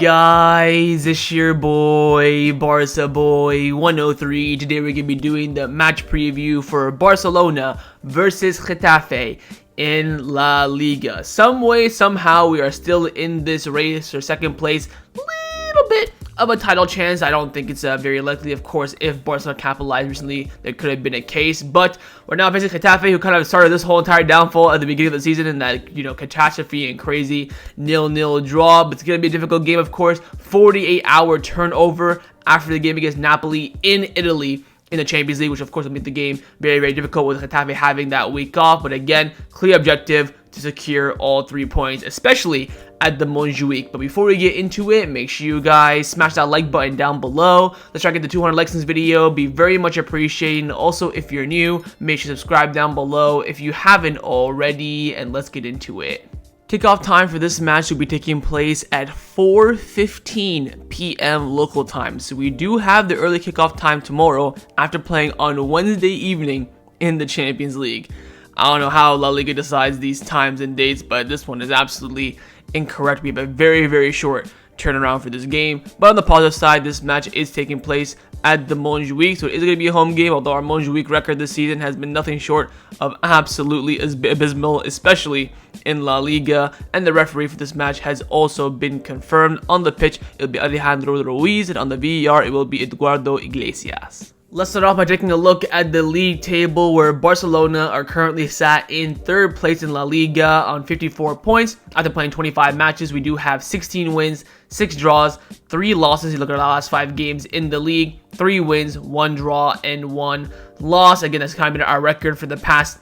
guys, it's your boy, Barca Boy 103. Today we're going to be doing the match preview for Barcelona versus Getafe in La Liga. Some way, somehow, we are still in this race for second place. Little bit of a title chance. I don't think it's very likely. Of course, if Barcelona capitalized recently, there could have been a case. But we're now facing Getafe, who kind of started this whole entire downfall at the beginning of the season in that, catastrophe and crazy 0-0 draw. But it's going to be a difficult game, of course. 48-hour turnover after the game against Napoli in Italy in the Champions League, which of course will make the game very, very difficult with Getafe having that week off. But again, clear objective to secure all 3 points, especially at the Montjuic. But before we get into it, make sure you guys smash that like button down below. Let's try to get to 200 likes in this video. Be very much appreciated. Also, if you're new, make sure to subscribe down below if you haven't already, and let's get into it. Kickoff time for this match will be taking place at 4:15 p.m. local time. So we do have the early kickoff time tomorrow after playing on Wednesday evening in the Champions League. I don't know how La Liga decides these times and dates, but this one is absolutely incorrect. We have a very, very short turnaround for this game. But on the positive side, this match is taking place at the Montjuic, so it is going to be a home game, although our Montjuic record this season has been nothing short of absolutely abysmal, especially in La Liga. And the referee for this match has also been confirmed. On the pitch, it will be Alejandro Ruiz, and on the VAR, it will be Eduardo Iglesias. Let's start off by taking a look at the league table, where Barcelona are currently sat in third place in La Liga on 54 points. After playing 25 matches, we do have 16 wins, 6 draws, 3 losses. You look at our last 5 games in the league, 3 wins, 1 draw, and 1 loss. Again, that's kind of been our record for the past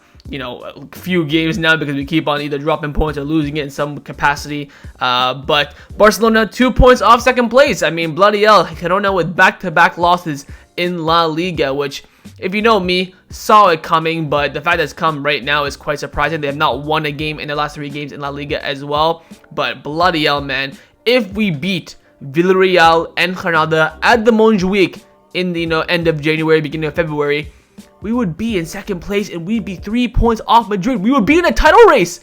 few games now, because we keep on either dropping points or losing it in some capacity. But Barcelona 2 points off second place. I mean, bloody hell, Girona with back-to-back losses in La Liga, which, if you know me, saw it coming, but the fact that it's come right now is quite surprising. They have not won a game in their last 3 games in La Liga as well. But bloody hell, man, if we beat Villarreal and Granada at the Montjuic in the end of January, beginning of February, we would be in second place and we'd be 3 points off Madrid. We would be in a title race.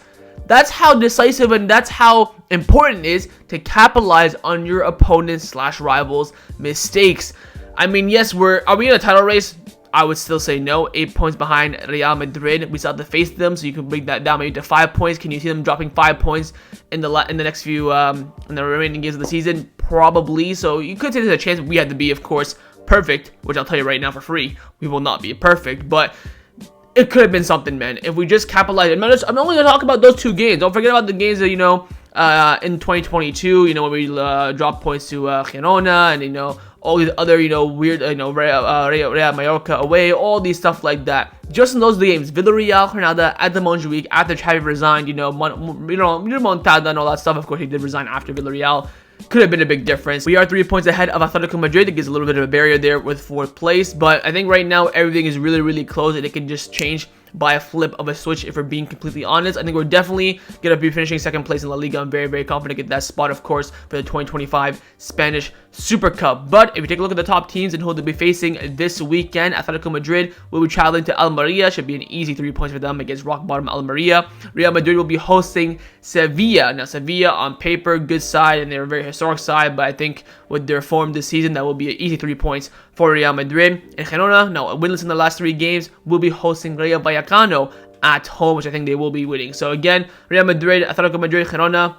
That's how decisive and that's how important it is to capitalize on your opponents / rivals' mistakes. I mean, yes, are we in a title race? I would still say no. 8 points behind Real Madrid. We still have to face them, so you can bring that down maybe to 5 points. Can you see them dropping 5 points in the next few in the remaining games of the season? Probably. So you could say there's a chance. We have to be, of course, perfect, which I'll tell you right now for free, we will not be perfect, but it could have been something, man, if we just capitalized. I'm only going to talk about those 2 games. Don't forget about the games that, in 2022, when we dropped points to Girona, and, all these other, weird, Real Mallorca away, all these stuff like that. Just in those games, Villarreal, Granada, at the Montjuic, after Xavi resigned, Montada and all that stuff. Of course, he did resign after Villarreal. Could have been a big difference. We are 3 points ahead of Atletico Madrid. It gives a little bit of a barrier there with 4th place. But I think right now everything is really, really close, and it can just change by a flip of a switch, if we're being completely honest. I think we're definitely going to be finishing second place in La Liga. I'm very, very confident to get that spot, of course, for the 2025 Spanish Super Cup. But if you take a look at the top teams and who they'll be facing this weekend, Atletico Madrid will be traveling to Almeria. Should be an easy 3 points for them against rock bottom Almeria. Real Madrid will be hosting Sevilla. Now, Sevilla on paper, good side, and they're a very historic side, but I think with their form this season, that will be an easy 3 points for Real Madrid. And Girona, now winless in the last 3 games, will be hosting Rayo Vallecano at home, which I think they will be winning. So again, Real Madrid, Atletico Madrid, Girona,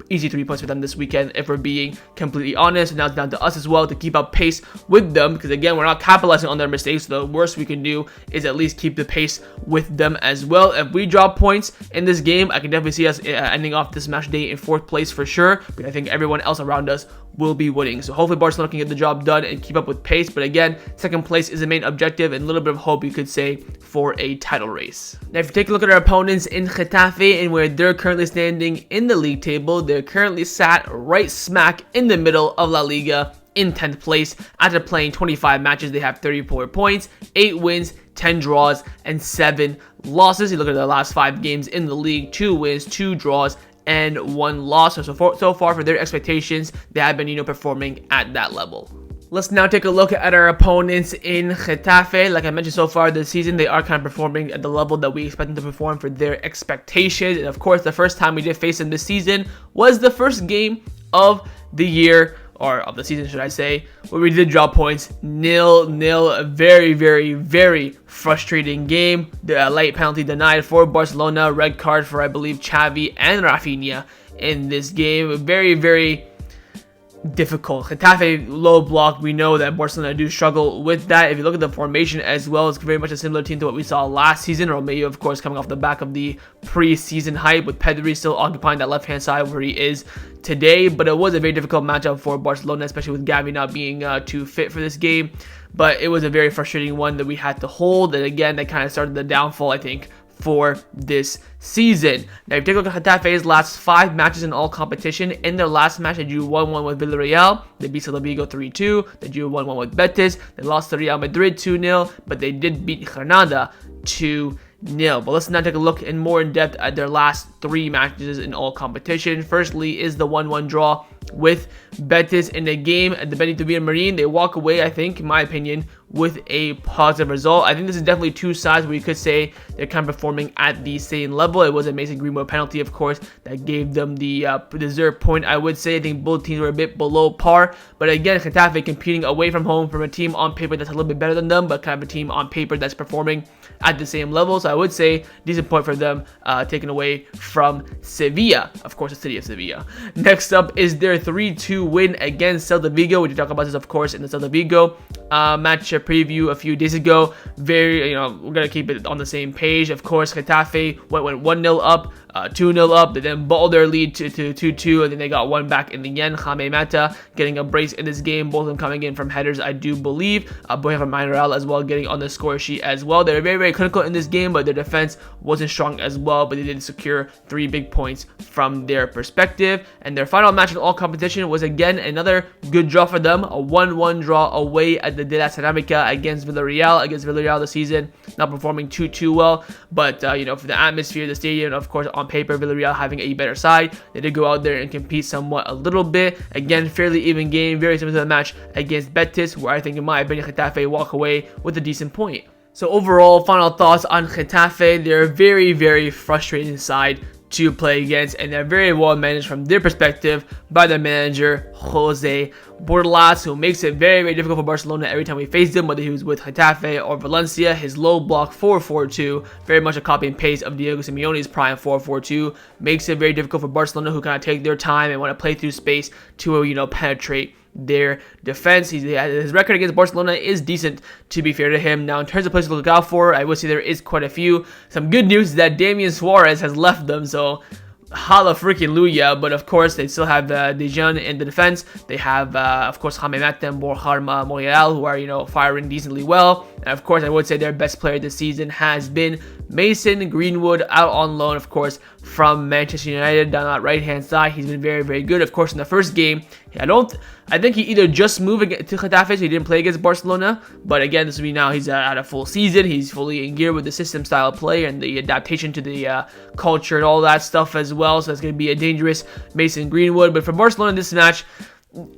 easy 3 points for them this weekend, if we're being completely honest. And now it's down to us as well to keep up pace with them, because again, we're not capitalizing on their mistakes. So the worst we can do is at least keep the pace with them as well. If we drop points in this game, I can definitely see us ending off this match day in 4th place for sure, but I think everyone else around us will be winning. So hopefully Barcelona can get the job done and keep up with pace. But again, second place is the main objective, and a little bit of hope, you could say, for a title race. Now, if you take a look at our opponents in Getafe and where they're currently standing in the league table, they're currently sat right smack in the middle of La Liga in 10th place. After playing 25 matches, they have 34 points, 8 wins, 10 draws, and 7 losses. You look at the last 5 games in the league, 2 wins, 2 draws, and 1 loss. So far for their expectations, they have been, performing at that level. Let's now take a look at our opponents in Getafe. Like I mentioned, so far this season, they are kind of performing at the level that we expect them to perform for their expectations. And of course, the first time we did face them this season was the first game of the year, or of the season should I say, where we did drop points 0-0. A very, very, very frustrating game. The late penalty denied for Barcelona, red card for I believe Xavi and Raphinha in this game. Very, very difficult. Getafe low block, we know that Barcelona do struggle with that. If you look at the formation as well, it's very much a similar team to what we saw last season, or maybe of course coming off the back of the pre-season hype, with Pedri still occupying that left hand side where he is today. But it was a very difficult matchup for Barcelona, especially with Gavi not being too fit for this game. But it was a very frustrating one that we had to hold, and again that kind of started the downfall, I think, for this season. Now, if you take a look at Getafe's last 5 matches in all competition, in their last match, they drew 1-1 with Villarreal, they beat Celta Vigo 3-2, they drew 1-1 with Betis, they lost to Real Madrid 2-0, but they did beat Granada 2-0. But let's now take a look more in depth at their last 3 matches in all competition. Firstly is the 1-1 draw with Betis in the game at the Benito Villamarín. They walk away, I think, in my opinion, with a positive result. I think this is definitely 2 sides where you could say they're kind of performing at the same level. It was a Mason Greenwood penalty, of course, that gave them the deserved point, I would say. I think both teams were a bit below par. But again, Getafe competing away from home from a team on paper that's a little bit better than them, but kind of a team on paper that's performing at the same level. So I would say decent point for them, taken away from Sevilla, of course, the city of Sevilla. Next up is their 3-2 win against Celta Vigo. We did talk about this, of course, in the Celta Vigo match preview a few days ago. Very, we're gonna keep it on the same page. Of course, Getafe went 1-0 up, 2-0 up. They then balled their lead to 2-2, and then they got one back in the end. Jaime Mata getting a brace in this game, both of them coming in from headers, I do believe. Borja Mayoral as well getting on the score sheet as well. They were very, very critical in this game, but their defense wasn't strong as well, but they did secure 3 big points from their perspective. And their final match in all competition was again another good draw for them, a 1-1 draw away at the De La Ceramica against Villarreal. Against Villarreal this season, not performing too well, but for the atmosphere, the stadium, of course, on paper, Villarreal having a better side, they did go out there and compete somewhat a little bit. Again, fairly even game, very similar to the match against Betis, where I think, in my opinion, Getafe walk away with a decent point. So overall, final thoughts on Getafe: they're a very, very frustrating side to play against, and they're very well managed from their perspective by their manager Jose Bordalás, who makes it very, very difficult for Barcelona every time we face them, whether he was with Getafe or Valencia. His low block 4-4-2, very much a copy and paste of Diego Simeone's prime 4-4-2, makes it very difficult for Barcelona, who kind of take their time and want to play through space to penetrate their defense. His record against Barcelona is decent, to be fair to him. Now, in terms of players to look out for, I would say there is quite a few. Some good news is that Damian Suarez has left them, so holla freaking Luya. But of course, they still have Dejan in the defense. They have, of course, Jaime Mata and Borja Mayoral, who are, firing decently well. And of course, I would say their best player this season has been Mason Greenwood, out on loan, of course, from Manchester United down that right-hand side. He's been very, very good. Of course, in the first game, I think he either just moved to Getafe, so he didn't play against Barcelona. But again, this will be now he's at a full season. He's fully in gear with the system style of play and the adaptation to the culture and all that stuff as well. So that's going to be a dangerous Mason Greenwood. But for Barcelona in this match,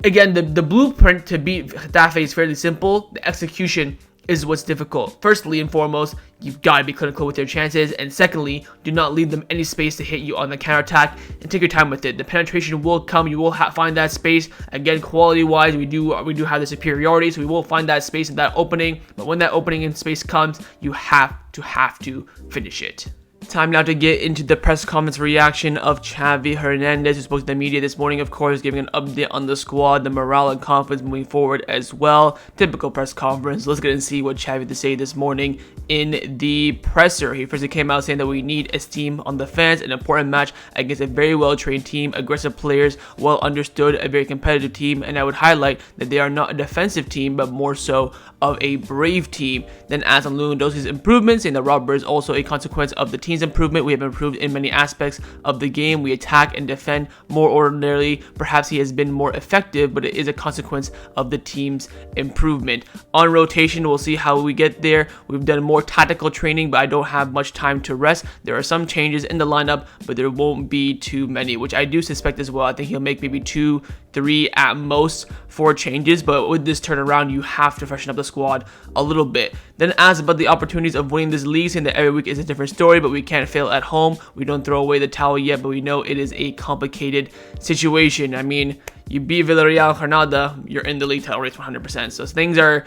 again, the blueprint to beat Getafe is fairly simple. The execution is what's difficult. Firstly and foremost, you've got to be clinical with your chances, and secondly, do not leave them any space to hit you on the counterattack, and take your time with it. The penetration will come. You will find that space. Again, quality-wise, we do have the superiority, so we will find that space and that opening. But when that opening in space comes, you have to finish it. Time now to get into the press conference reaction of Xavi Hernandez, who spoke to the media this morning, of course, giving an update on the squad, the morale and confidence moving forward as well. Typical press conference. Let's get and see what Xavi had to say this morning in the presser. He first came out saying that we need esteem on the fans, an important match against a very well-trained team, aggressive players, well understood, a very competitive team, and I would highlight that they are not a defensive team, but more so of a brave team. Then as on Lewandowski's improvements, saying that Robert is also a consequence of the team's improvement. We have improved in many aspects of the game. We attack and defend more ordinarily. Perhaps he has been more effective, but it is a consequence of the team's improvement. On rotation, we'll see how we get there. We've done more tactical training, but I don't have much time to rest. There are some changes in the lineup, but there won't be too many, which I do suspect as well. I think he'll make maybe 2, 3 at most 4 changes, but with this turnaround, you have to freshen up the squad a little bit. Then asked about the opportunities of winning this league, saying that every week is a different story, but we can't fail at home. We don't throw away the towel yet, but we know it is a complicated situation. I mean, you beat Villarreal and Granada, you're in the league title race 100%. So things are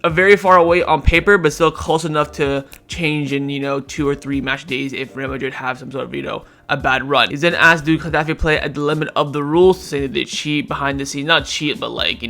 very far away on paper, but still close enough to change in 2 or 3 match days if Real Madrid have some sort of a bad run. He's then asked, do Getafe play at the limit of the rules, saying that they cheat behind the scenes, not cheat, but like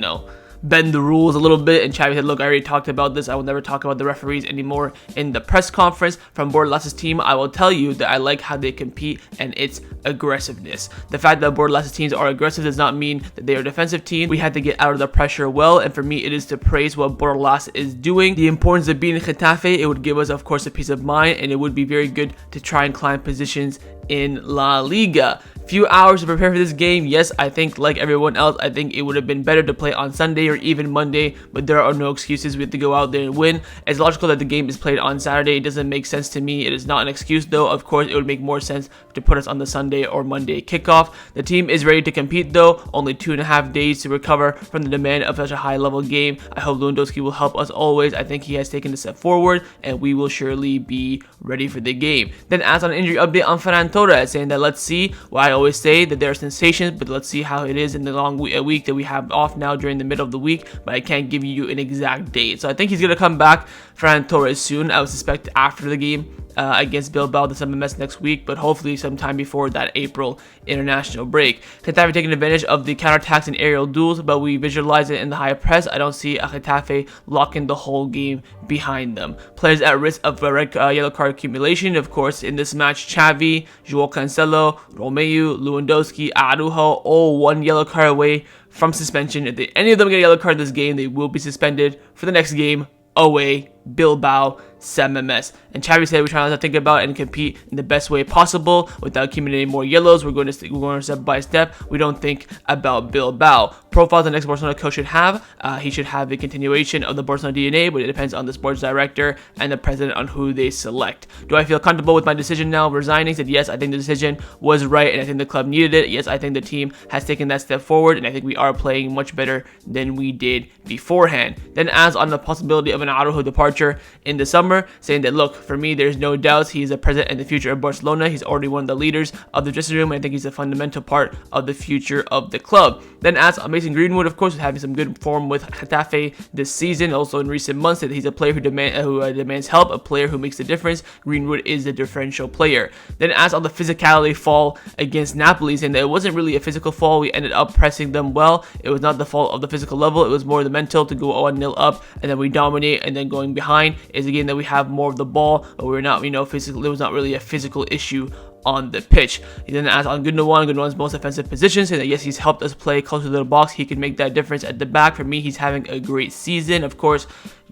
bend the rules a little bit. And Xavi said, look, I already talked about this. I will never talk about the referees anymore in the press conference. From Bordalás' team, I will tell you that I like how they compete and its aggressiveness. The fact that Bordalás' teams are aggressive does not mean that they are a defensive team. We had to get out of the pressure well, and for me, it is to praise what Bordalás is doing. The importance of beating Getafe, it would give us, of course, a peace of mind, and it would be very good to try and climb positions in La Liga. Few hours to prepare for this game. Yes, I think like everyone else, I think it would have been better to play on Sunday or even Monday, but there are no excuses. We have to go out there and win. It's logical that the game is played on Saturday. It doesn't make sense to me. It is not an excuse though. Of course, it would make more sense to put us on the Sunday or Monday kickoff. The team is ready to compete though. Only 2.5 days to recover from the demand of such a high level game. I hope Lewandowski will help us always. I think he has taken a step forward and we will surely be ready for the game. Then as on an injury update on Ferran Torres, saying that let's see, well, I always say that there are sensations, but let's see how it is in the long week that we have off now during the middle of the week, but I can't give you an exact date. So I think he's going to come back, Ferran Torres, soon. I would suspect after the game against Bilbao, the SMS next week, but hopefully sometime before that April international break. Getafe taking advantage of the counterattacks and aerial duels, but we visualize it in the high press. I don't see a Getafe locking the whole game behind them. Players at risk of yellow card accumulation, of course, in this match, Xavi, João Cancelo, Romeu, Lewandowski, Araujo, all 1 yellow card away from suspension. If any of them get a yellow card this game, they will be suspended for the next game away, Bilbao, SMS. And Xavi said we're trying to think about and compete in the best way possible without accumulating more yellows. We're going to step by step. We don't think about Bilbao. Profile the next Barcelona coach should have. He should have the continuation of the Barcelona DNA, but it depends on the sports director and the president on who they select. Do I feel comfortable with my decision now, resigning? Said yes, I think the decision was right and I think the club needed it. Yes, I think the team has taken that step forward and I think we are playing much better than we did beforehand. Then as on the possibility of an Araujo departure in the summer, saying that look, for me there's no doubts he is the present and the future of Barcelona. He's already one of the leaders of the dressing room and I think he's a fundamental part of the future of the club. Then as Mason Greenwood, of course, having some good form with Getafe this season, also in recent months, that he's a player who demands help, a player who makes the difference. Greenwood is the differential player. Then as on the physicality fall against Napoli, saying that it wasn't really a physical fall, we ended up pressing them well. It was not the fault of the physical level, it was more the mental to go 1-0 up and then we dominate and then going behind. Is a game that we have more of the ball, but we're not, physical. It was not really a physical issue on the pitch. He then asked on Gundogan's most offensive position, saying that yes, he's helped us play closer to the box. He can make that difference at the back. For me, he's having a great season. Of course,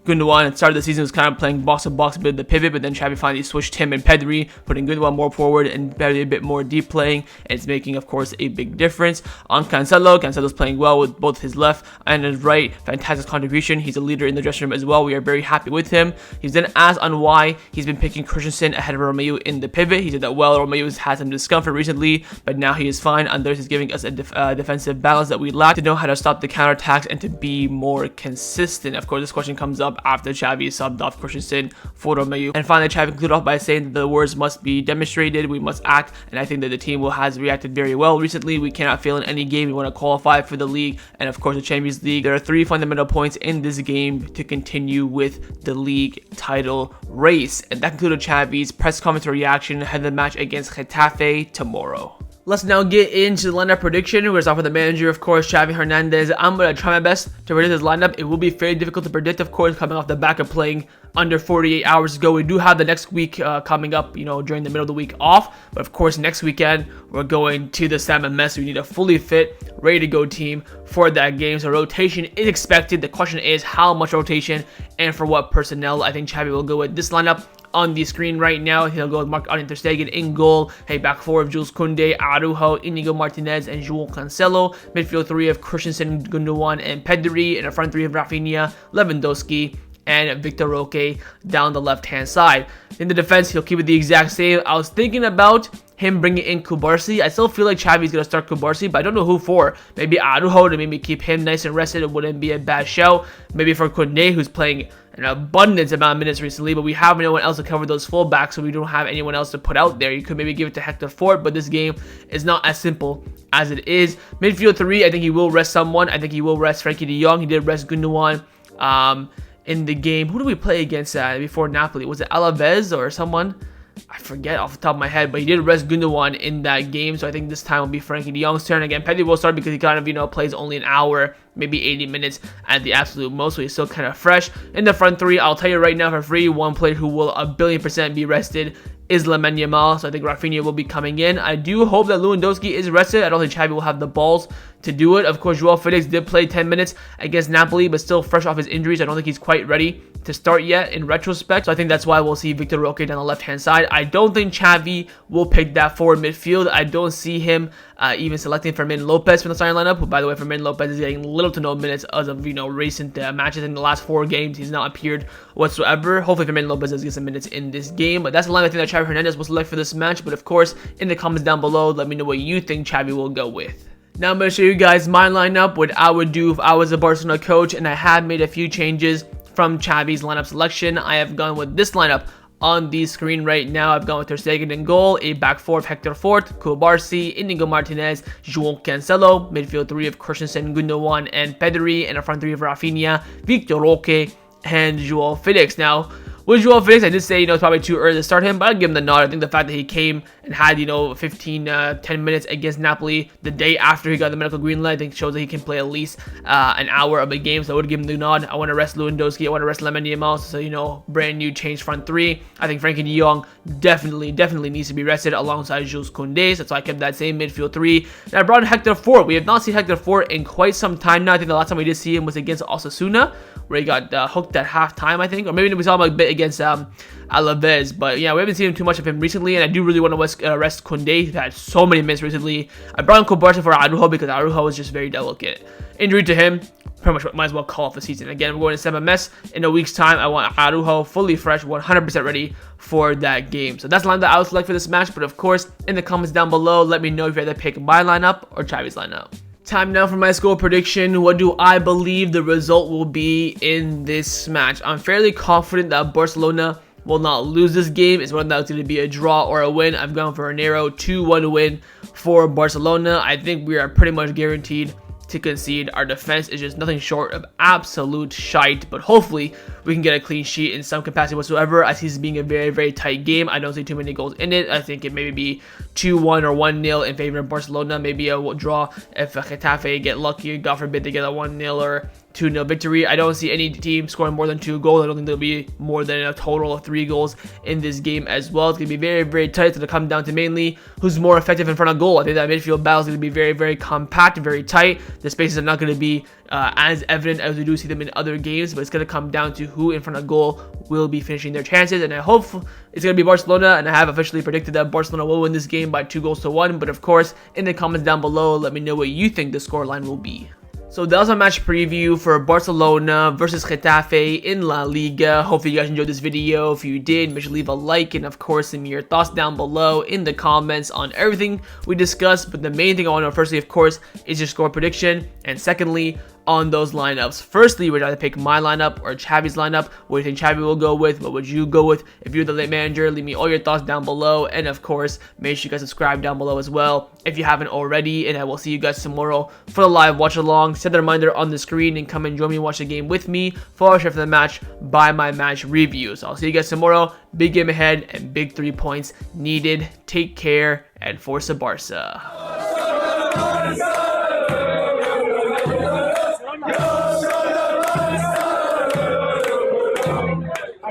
Gundogan at the start of the season was kind of playing box-to-box, bit of the pivot, but then Xavi finally switched him and Pedri, putting Gundogan more forward and Pedri a bit more deep playing, and it's making, of course, a big difference. On Cancelo's playing well with both his left and his right. Fantastic contribution. He's a leader in the dressing room as well. We are very happy with him. He's then asked on why he's been picking Christensen ahead of Romeu in the pivot. He said that, well, Romeu has had some discomfort recently, but now he is fine. Anders is giving us a defensive balance that we lack to know how to stop the counterattacks and to be more consistent. Of course, this question comes up after Xavi subbed off Christensen for Romeu. And finally, Xavi concluded off by saying that the words must be demonstrated, we must act, and I think that the team has reacted very well recently. We cannot fail in any game. We want to qualify for the league and, of course, the Champions League. There are 3 fundamental points in this game to continue with the league title race. And that concluded Xavi's press conference reaction ahead of the match against Getafe tomorrow. Let's now get into the lineup prediction. We're going to start with the manager, of course, Xavi Hernandez. I'm going to try my best to predict his lineup. It will be very difficult to predict, of course, coming off the back of playing under 48 hours ago. We do have the next week coming up, during the middle of the week off. But, of course, next weekend, we're going to the San Mamés. We need a fully fit, ready-to-go team for that game. So rotation is expected. The question is how much rotation and for what personnel. I think Xavi will go with this lineup on the screen right now. He'll go with Marc-Andre ter Stegen in goal. Hey, back four of Jules Koundé, Araujo, Inigo Martinez, and João Cancelo. Midfield 3 of Christensen, Gundogan, and Pedri. And a front 3 of Raphinha, Lewandowski, and Victor Roque down the left-hand side. In the defense, he'll keep it the exact same. I was thinking about him bringing in Cubarsí. I still feel like Xavi's going to start Cubarsí, but I don't know who for. Maybe Araujo to maybe keep him nice and rested. It wouldn't be a bad show. Maybe for Koundé, who's playing an abundance amount of minutes recently, but we have no one else to cover those fullbacks, so we don't have anyone else to put out there. You could maybe give it to Hector Fort, but this game is not as simple as it is. Midfield 3, I think he will rest someone. I think he will rest Frenkie de Jong. He did rest Gundogan in the game. Who did we play against before Napoli? Was it Alaves or someone? I forget off the top of my head, but he did rest Gundogan in that game, so I think this time will be Frenkie de Jong's turn. Again, Pedri will start because he kind of, plays only an hour, maybe 80 minutes at the absolute most, so he's still kind of fresh. In the front 3, I'll tell you right now for free, one player who will 1,000,000,000% be rested is Lamine Yamal, so I think Raphinha will be coming in. I do hope that Lewandowski is rested. I don't think Xavi will have the balls to do it. Of course, João Felix did play 10 minutes against Napoli, but still fresh off his injuries. I don't think he's quite ready to start yet in retrospect, so I think that's why we'll see Victor Roque down the left-hand side. I don't think Xavi will pick that forward midfield. I don't see him even selecting Fermin Lopez from the starting lineup, who, by the way, Fermin Lopez is getting little to no minutes as of, recent matches. In the last 4 games, he's not appeared whatsoever. Hopefully, Fermin Lopez does get some minutes in this game, but that's the line I think that Xavi Hernandez will select for this match. But of course, in the comments down below, let me know what you think Xavi will go with. Now I'm going to show you guys my lineup, what I would do if I was a Barcelona coach, and I have made a few changes from Xavi's lineup selection. I have gone with this lineup on the screen right now. I've gone with Ter Stegen in goal, a back 4 of Hector Fort, Kubarsi, Inigo Martinez, João Cancelo, midfield 3 of Christensen, Gundogan, and Pedri, and a front 3 of Raphinha, Victor Roque, and João Felix. Now, with João Felix, I did say, it's probably too early to start him, but I'll give him the nod. I think the fact that he came and had, 10 minutes against Napoli the day after he got the medical green light, I think shows that he can play at least an hour of a game, so I would give him the nod. I want to rest Lewandowski. I want to rest Lamine Yamal, so, brand new change front 3. I think Frenkie de Jong definitely needs to be rested alongside Jules Koundé, so that's why I kept that same midfield 3. And I brought in Hector Fort. We have not seen Hector Fort in quite some time now. I think the last time we did see him was against Osasuna, where he got hooked at halftime, I think, or maybe we saw him a bit against Alaves, but yeah, we haven't seen too much of him recently, and I do really want to rest Koundé. He's had so many minutes recently. I brought in Kubarsi for Araujo because Araujo was just very delicate. Injury to him, pretty much might as well call off the season. Again, we're going to SMS in a week's time. I want Araujo fully fresh, 100% ready for that game. So that's the line that I would select for this match, but of course, in the comments down below, let me know if you had to pick my lineup or Xavi's lineup. Time now for my score prediction. What do I believe the result will be in this match? I'm fairly confident that Barcelona will not lose this game. It's whether that's going to be a draw or a win. I've gone for a narrow 2-1 win for Barcelona. I think we are pretty much guaranteed to concede. Our defense is just nothing short of absolute shite, but hopefully we can get a clean sheet in some capacity whatsoever. I see this being a very tight game. I don't see too many goals in it. I think it maybe be 2-1 or 1-0 in favor of Barcelona. Maybe a draw if Getafe get lucky, God forbid they get a 1-0 or 2-0 victory. I don't see any team scoring more than 2 goals. I don't think there'll be more than a total of 3 goals in this game as well. It's going to be very tight. It's going to come down to mainly who's more effective in front of goal. I think that midfield battle is going to be very compact, very tight. The spaces are not going to be as evident as we do see them in other games, but it's going to come down to who in front of goal will be finishing their chances, and I hope it's going to be Barcelona, and I have officially predicted that Barcelona will win this game by 2-1, but of course, in the comments down below, let me know what you think the scoreline will be. So that was a match preview for Barcelona versus Getafe in La Liga. Hopefully you guys enjoyed this video. If you did, make sure to leave a like, and of course send me your thoughts down below in the comments on everything we discussed. But the main thing I want to know firstly, of course, is your score prediction, and secondly, on those lineups. Firstly, would you rather pick my lineup or Xavi's lineup? What do you think Xavi will go with? What would you go with if you're the late manager? Leave me all your thoughts down below, and of course, make sure you guys subscribe down below as well if you haven't already, and I will see you guys tomorrow for the live watch along. Set the reminder on the screen and come and join me, watch the game with me, follow share for the match, by my match reviews. I'll see you guys tomorrow. Big game ahead and big 3 points needed. Take care and Forza Barca.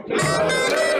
Yo,